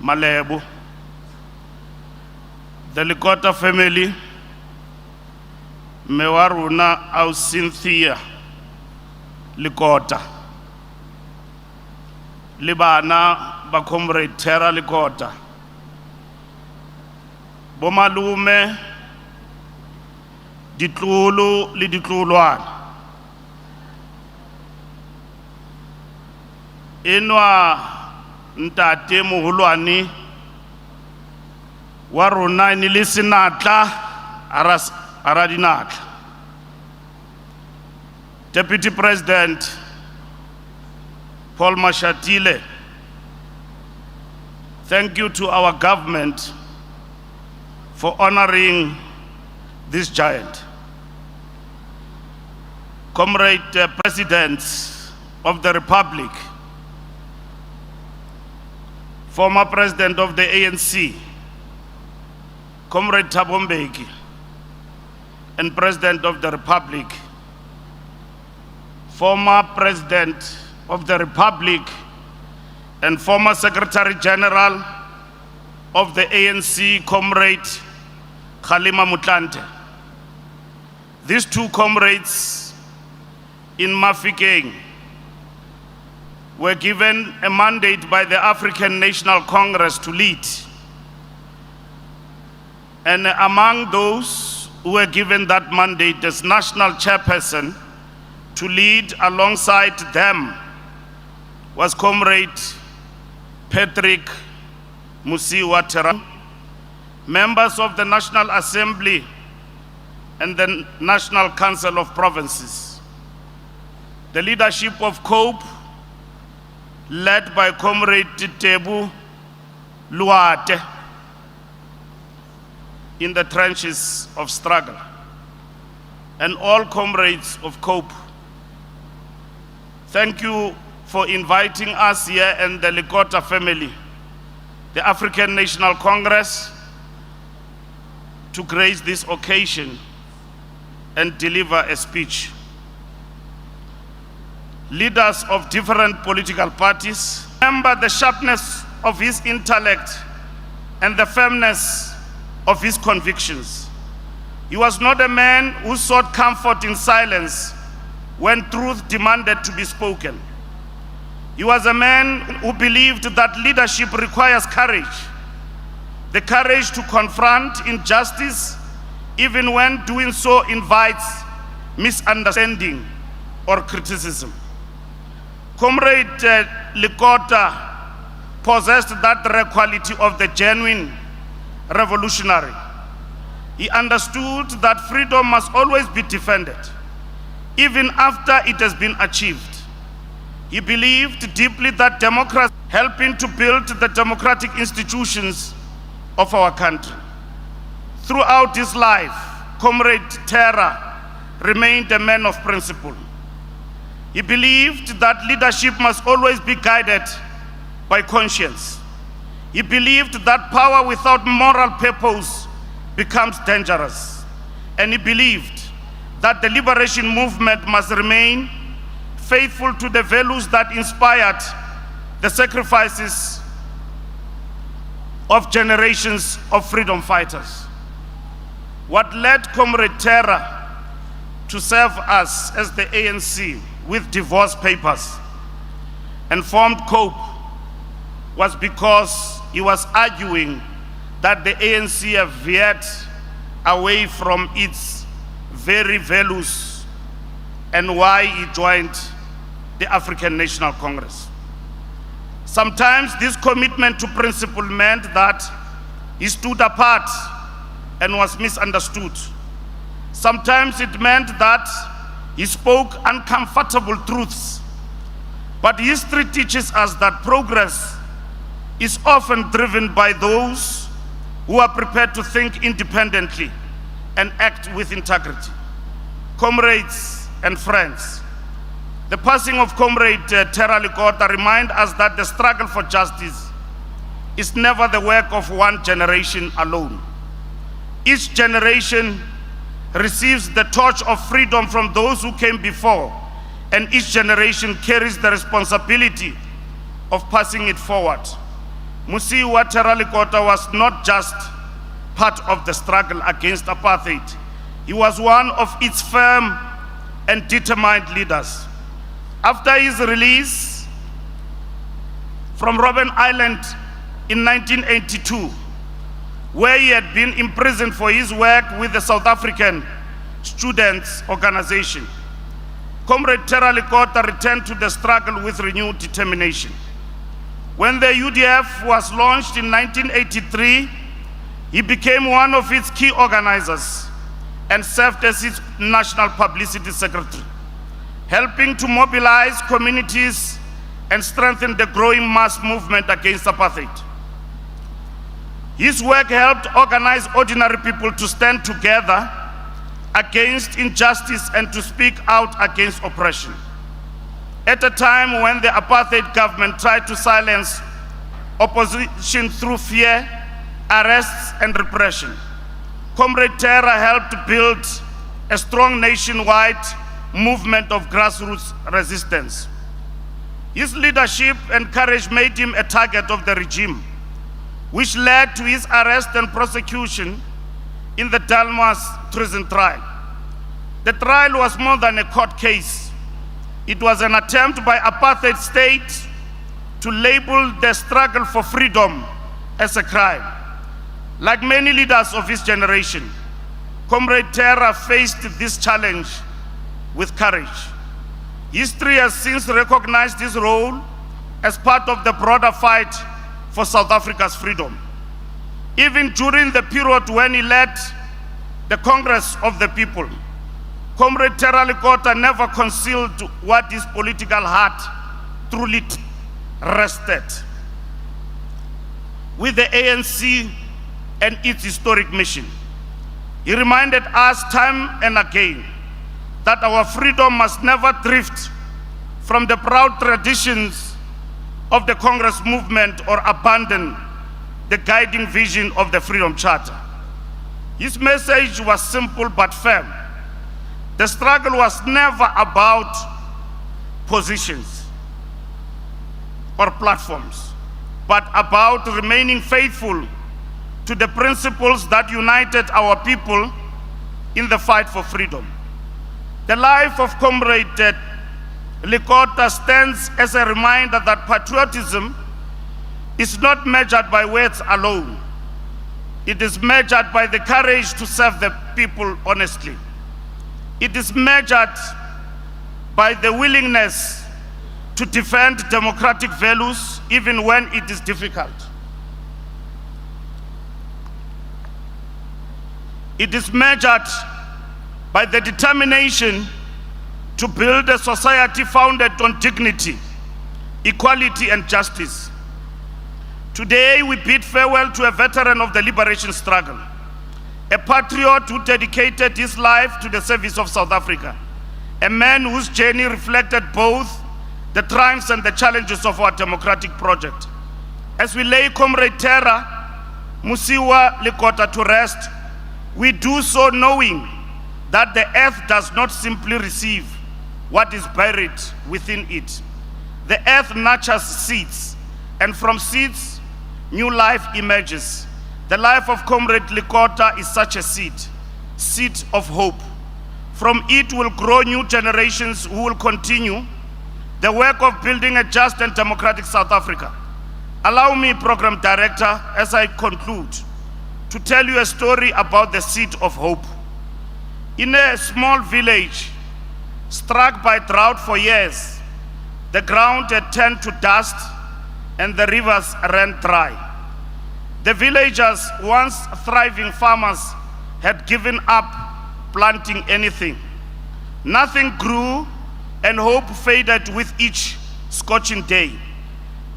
Malebo, the Lekota family, Mewaruna au Cynthia Lekota, Libana ba comrade Terra Lekota, Bomalume, Ditlulu le Ditlulwana, Enwa ntate mohulwane wa rona ni le senatla ara dinatla. Deputy President Paul Mashatile, thank you to our government for honoring this giant. Comrade Presidents of the Republic, former President of the ANC, Comrade Thabo Mbeki, and President of the Republic, former President of the Republic and former Secretary General of the ANC, Comrade Kgalema Motlanthe. These two comrades in Mafikeng were given a mandate by the African National Congress to lead. And among those who were given that mandate as national chairperson to lead alongside them was Comrade Patrick Mosioa, members of the National Assembly and the National Council of Provinces. The leadership of COPE, led by Comrade Tebu Luate, in the trenches of struggle, and all comrades of COPE. Thank you for inviting us here and the Lekota family, the African National Congress, to grace this occasion and deliver a speech. Leaders of different political parties, remember the sharpness of his intellect and the firmness of his convictions. He was not a man who sought comfort in silence when truth demanded to be spoken. He was a man who believed that leadership requires courage, the courage to confront injustice even when doing so invites misunderstanding or criticism. Comrade Lekota possessed that rare quality of the genuine revolutionary. He understood that freedom must always be defended, even after it has been achieved. He believed deeply that democracy helping to build the democratic institutions of our country. Throughout his life, Comrade Terra remained a man of principle. He believed that leadership must always be guided by conscience. He believed that power without moral purpose becomes dangerous. And he believed that the liberation movement must remain faithful to the values that inspired the sacrifices of generations of freedom fighters. What led Comrade Terra to serve us as the ANC with divorce papers and formed COPE was because he was arguing that the ANC have veered away from its very values, and why he joined the African National Congress. Sometimes this commitment to principle meant that he stood apart and was misunderstood. Sometimes it meant that he spoke uncomfortable truths. But history teaches us that progress is often driven by those who are prepared to think independently and act with integrity. Comrades and friends, the passing of Comrade Terra Lekota reminds us that the struggle for justice is never the work of one generation alone. Each generation receives the torch of freedom from those who came before, and each generation carries the responsibility of passing it forward. Mosioa Lekota was not just part of the struggle against apartheid. He was one of its firm and determined leaders. After his release from Robben Island in 1982, where he had been imprisoned for his work with the South African Students' Organization, Comrade Lekota returned to the struggle with renewed determination. When the UDF was launched in 1983, he became one of its key organizers and served as its national publicity secretary, helping to mobilize communities and strengthen the growing mass movement against apartheid. His work helped organize ordinary people to stand together against injustice and to speak out against oppression. At a time when the apartheid government tried to silence opposition through fear, arrests, and repression, Comrade Terra helped build a strong nationwide movement of grassroots resistance. His leadership and courage made him a target of the regime, which led to his arrest and prosecution in the Delmas treason trial. The trial was more than a court case. It was an attempt by apartheid state to label the struggle for freedom as a crime. Like many leaders of his generation, Comrade Terra faced this challenge with courage. History has since recognized his role as part of the broader fight for South Africa's freedom. Even during the period when he led the Congress of the People, Comrade Lekota never concealed what his political heart truly rested with the ANC and its historic mission. He reminded us time and again that our freedom must never drift from the proud traditions of the Congress movement or abandon the guiding vision of the Freedom Charter. His message was simple but firm. The struggle was never about positions or platforms, but about remaining faithful to the principles that united our people in the fight for freedom. The life of Comrade Lekota stands as a reminder that patriotism is not measured by words alone. It is measured by the courage to serve the people honestly. It is measured by the willingness to defend democratic values even when it is difficult. It is measured by the determination to build a society founded on dignity, equality, and justice. Today, we bid farewell to a veteran of the liberation struggle, a patriot who dedicated his life to the service of South Africa, a man whose journey reflected both the triumphs and the challenges of our democratic project. As we lay Comrade Terra Mosioa Lekota to rest, we do so knowing that the earth does not simply receive what is buried within it. The earth nurtures seeds, and from seeds, new life emerges. The life of Comrade Lekota is such a seed of hope. From it will grow new generations who will continue the work of building a just and democratic South Africa. Allow me, Program Director, as I conclude, to tell you a story about the seed of hope. In a small village, struck by drought for years, the ground had turned to dust and the rivers ran dry. The villagers, once thriving farmers, had given up planting anything. Nothing grew and hope faded with each scorching day.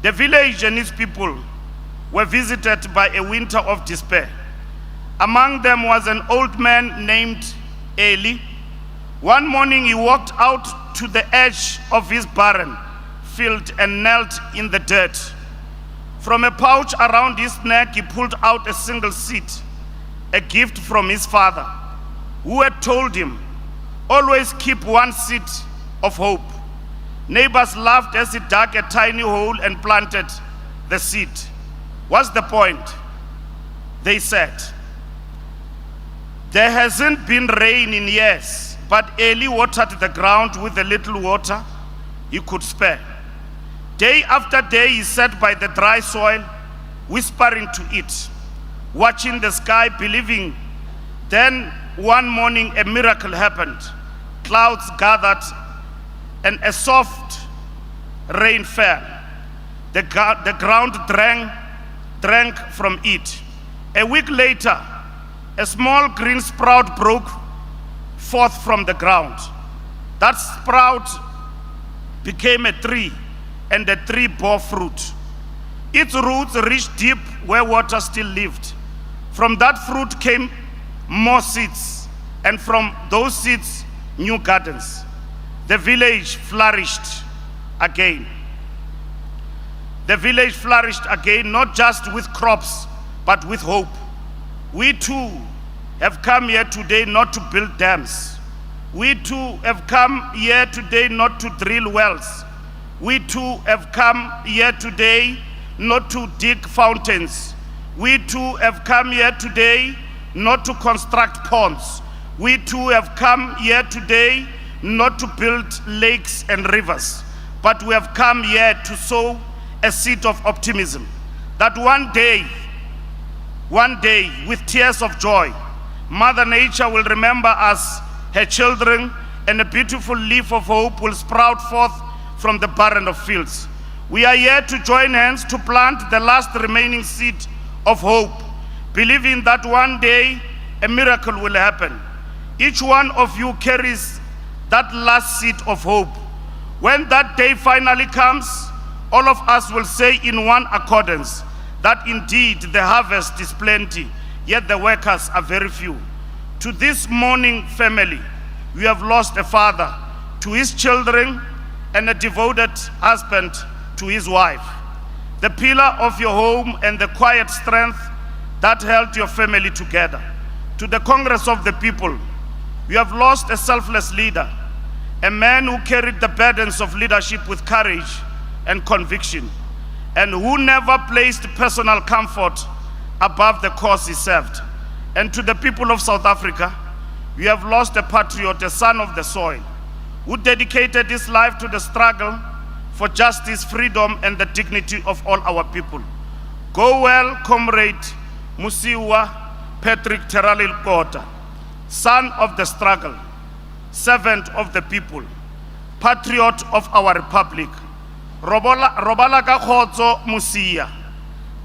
The village and its people were visited by a winter of despair. Among them was an old man named Eli. One morning he walked out to the edge of his barren field and knelt in the dirt. From a pouch around his neck, he pulled out a single seed, a gift from his father, who had told him, always keep one seed of hope. Neighbors laughed as he dug a tiny hole and planted the seed. What's the point? They said, there hasn't been rain in years, but Eli watered the ground with the little water he could spare. Day after day he sat by the dry soil, whispering to it, watching the sky, believing. Then one morning a miracle happened. Clouds gathered and a soft rain fell. The ground drank from it. A week later, a small green sprout broke forth from the ground. That sprout became a tree, and the tree bore fruit. Its roots reached deep where water still lived. From that fruit came more seeds, and from those seeds, new gardens. The village flourished again. The village flourished again, not just with crops, but with hope. We too have come here today not to build dams. We too have come here today not to drill wells. We too have come here today not to dig fountains. We too have come here today not to construct ponds. We too have come here today not to build lakes and rivers, but we have come here to sow a seed of optimism that one day, with tears of joy, Mother Nature will remember us, her children, and a beautiful leaf of hope will sprout forth from the barren of fields. We are here to join hands to plant the last remaining seed of hope, believing that one day a miracle will happen. Each one of you carries that last seed of hope. When that day finally comes, all of us will say in one accordance that indeed the harvest is plenty, yet the workers are very few. To this mourning family, we have lost a father, to his children, and a devoted husband to his wife, the pillar of your home and the quiet strength that held your family together. To the Congress of the People, we have lost a selfless leader, a man who carried the burdens of leadership with courage and conviction, and who never placed personal comfort above the cause he served. And to the people of South Africa, we have lost a patriot, a son of the soil, who dedicated his life to the struggle for justice, freedom, and the dignity of all our people. Go well, Comrade Mosioa Patrick Lekota, son of the struggle, servant of the people, patriot of our republic. Robala ka khotso Mosia,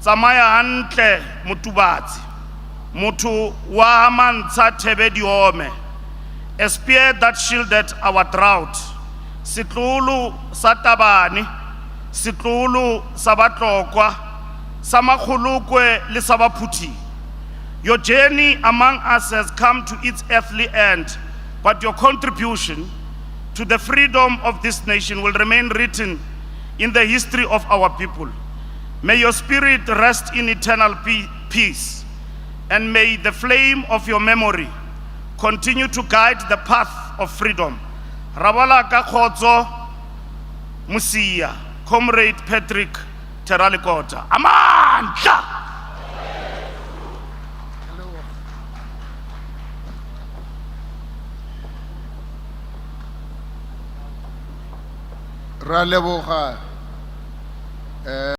tsamaya hantle motubatsi, motho wa mantsha thebe diome, a spear that shielded our drought, sitlulu sa tabane, sitlulu sa batlokwa, sa makhulukwe le sa baphuthi. Your journey among us has come to its earthly end, but your contribution to the freedom of this nation will remain written in the history of our people. May your spirit rest in eternal peace, and may the flame of your memory continue to guide the path of freedom. Rabala ka khotso Mosia, Comrade Patrick Lekota. Amandla! Ra leboga